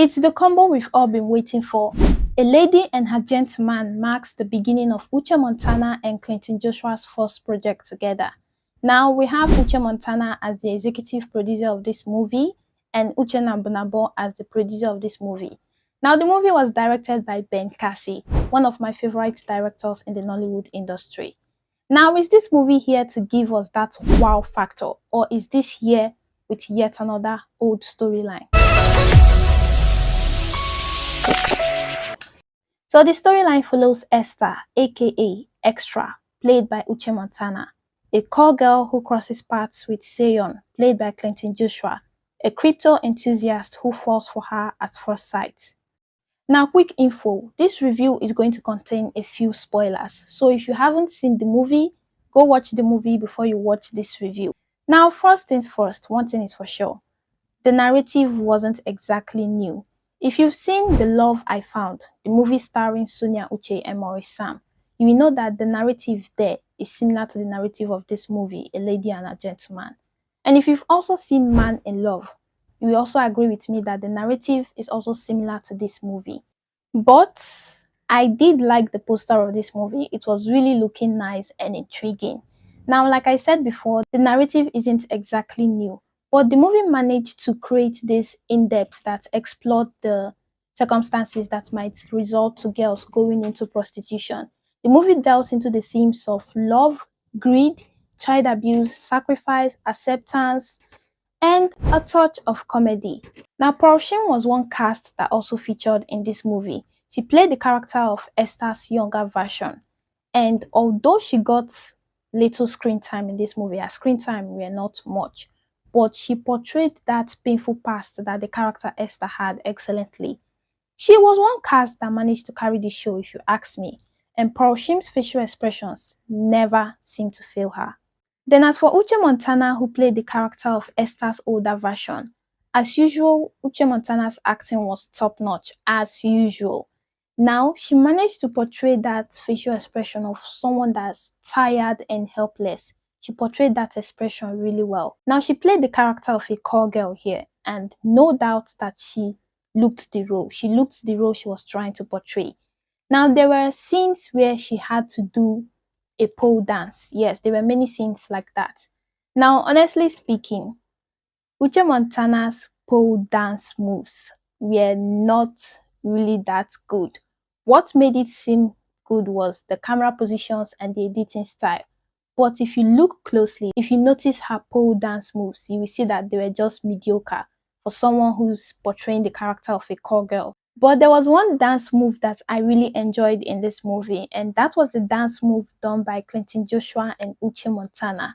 It's the combo we've all been waiting for. A lady and her gentleman marks the beginning of Uche Montana and Clinton Joshua's first project together. Now we have Uche Montana as the executive producer of this movie and Uchenna Mbunabo as the producer of this movie. Now the movie was directed by Cassie, one of my favorite directors in the Nollywood industry. Now, is this movie here to give us that wow factor, or is this here with yet another old storyline? So the storyline follows Esther, aka Extra, played by Uche Montana, a call girl who crosses paths with Seyon, played by Clinton Joshua, a crypto enthusiast who falls for her at first sight. Now, quick info, this review is going to contain a few spoilers, so if you haven't seen the movie, go watch the movie before you watch this review. Now, first things first, one thing is for sure, the narrative wasn't exactly new. If you've seen The Love I Found, the movie starring Sonia Uche and Maurice Sam, you will know that the narrative there is similar to the narrative of this movie, A Lady and a Gentleman. And if you've also seen Man in Love, you will also agree with me that the narrative is also similar to this movie. But I did like the poster of this movie. It was really looking nice and intriguing. Now, like I said before, the narrative isn't exactly new, but the movie managed to create this in-depth that explored the circumstances that might result to girls going into prostitution. The movie delves into the themes of love, greed, child abuse, sacrifice, acceptance, and a touch of comedy. Now, Shim was one cast that also featured in this movie. She played the character of Esther's younger version. And although she got little screen time in this movie, her screen time were not much, but she portrayed that painful past that the character Esther had excellently. She was one cast that managed to carry the show, if you ask me, and Shim's facial expressions never seemed to fail her. Then as for Uche Montana, who played the character of Esther's older version, as usual, Uche Montana's acting was top-notch, as usual. Now, she managed to portray that facial expression of someone that's tired and helpless. She portrayed that expression really well. Now, she played the character of a call girl here, and no doubt that she looked the role. She looked the role she was trying to portray. Now, there were scenes where she had to do a pole dance. Yes, there were many scenes like that. Now, honestly speaking, Uche Montana's pole dance moves were not really that good. What made it seem good was the camera positions and the editing style. But if you look closely, if you notice her pole dance moves, you will see that they were just mediocre for someone who's portraying the character of a call girl. But there was one dance move that I really enjoyed in this movie, and that was the dance move done by Clinton Joshua and Uche Montana.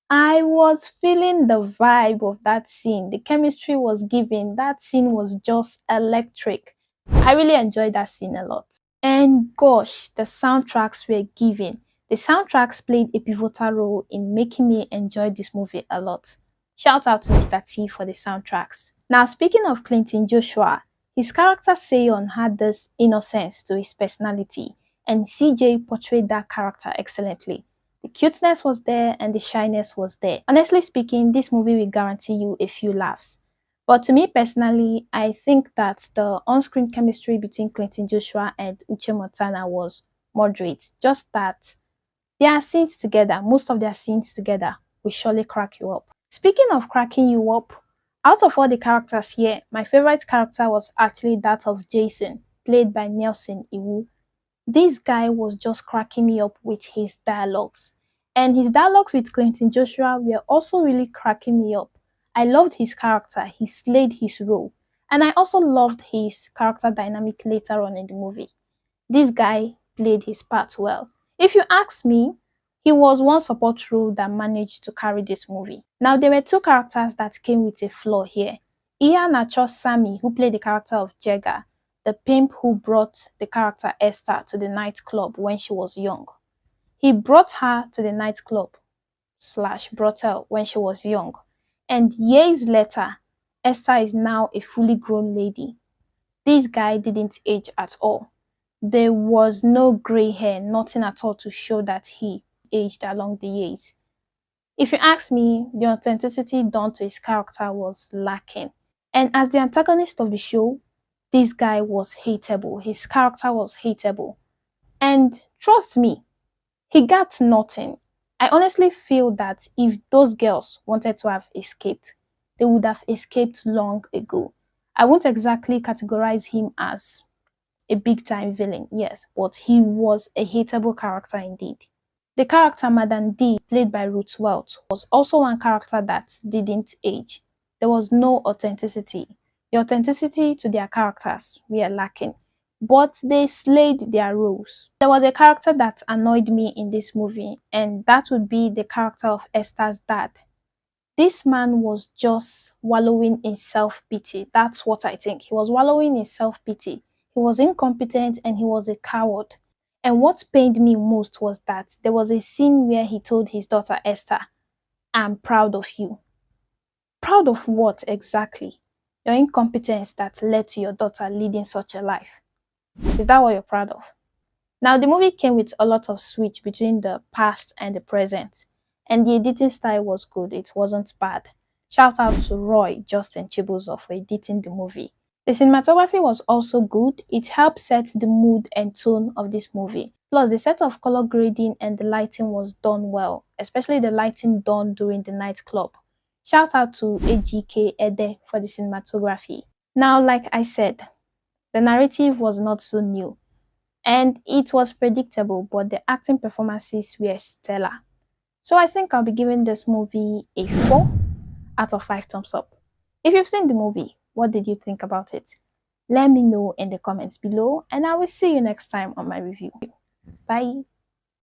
I was feeling the vibe of that scene. The chemistry was given. That scene was just electric. I really enjoyed that scene a lot. And gosh, the soundtracks were given. The soundtracks played a pivotal role in making me enjoy this movie a lot. Shout out to Mr. T for the soundtracks. Now, speaking of Clinton Joshua, his character Seyon had this innocence to his personality, and CJ portrayed that character excellently. The cuteness was there and the shyness was there. Honestly speaking, this movie will guarantee you a few laughs. But to me personally, I think that the on-screen chemistry between Clinton Joshua and Uche Montana was moderate. Just that their scenes together, most of their scenes together, will surely crack you up. Speaking of cracking you up, out of all the characters here, my favorite character was actually that of Jason, played by Nelson Iwu. This guy was just cracking me up with his dialogues. And his dialogues with Clinton Joshua were also really cracking me up. I loved his character, he slayed his role. And I also loved his character dynamic later on in the movie. This guy played his part well. If you ask me, he was one support role that managed to carry this movie. Now, there were two characters that came with a flaw here. Iheanacho Sammy, who played the character of Jega, the pimp who brought the character Esther to the nightclub when she was young. He brought her to the nightclub / brought her when she was young. And years later, Esther is now a fully grown lady. This guy didn't age at all. There was no gray hair, nothing at all to show that he aged along the years. If you ask me, the authenticity done to his character was lacking. And as the antagonist of the show, this guy was hateable. His character was hateable. And trust me, he got nothing. I honestly feel that if those girls wanted to have escaped, they would have escaped long ago. I won't exactly categorize him as a big time villain, yes, but he was a hateable character indeed. The character Madam D, played by Ruthwealth, was also one character that didn't age. There was no authenticity. The authenticity to their characters were lacking, but they slayed their roles. There was a character that annoyed me in this movie, and that would be the character of Esther's dad. This man was just wallowing in self-pity. That's what I think. He was wallowing in self-pity. He was incompetent and he was a coward. And what pained me most was that there was a scene where he told his daughter Esther, "I'm proud of you." Proud of what exactly? Your incompetence that led to your daughter leading such a life. Is that what you're proud of? Now, the movie came with a lot of switch between the past and the present, and the editing style was good. It wasn't bad. Shout out to Roy, Justin Chibuzo for editing the movie. The cinematography was also good. It helped set the mood and tone of this movie. Plus, the set of color grading and the lighting was done well, especially the lighting done during the nightclub. Shout out to AGK Ede for the cinematography. Now, like I said, the narrative was not so new, and it was predictable, but the acting performances were stellar. So I think I'll be giving this movie a 4 out of 5 thumbs up. If you've seen the movie, what did you think about it? Let me know in the comments below, and I will see you next time on my review. Bye.